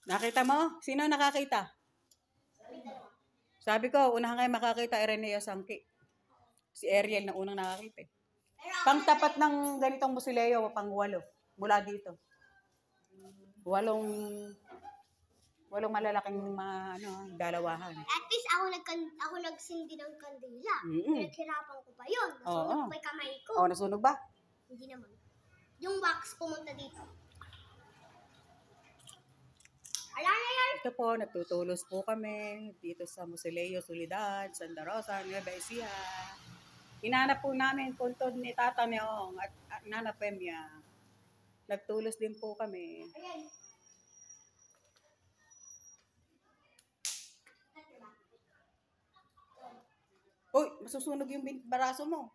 Nakita mo? Sino nakakita? Sabi ko, unahan kayo makakita, Ireneo Sangki. Si Ariel na unang nakakita. Pang tapat ng ganitong musileo, pang 8. Mula dito. 8 malalaking dalawahan. At least ako nagsindi ng kandila. Pinaghirapan ko pa yun. Nasunog pa yung kamay ko. Oo, nasunog ba? Hindi naman. Yung wax pumunta dito. Ala na yan. Ito po, nagtutulos po kami dito sa Musileo, Soledad, Santa Rosa, Nueva Ecija. Hinanap po namin puntod ni Tata Neong at Nana Pemia. Nagtulos din po kami. Ayan. Uy, masusunog yung baraso mo.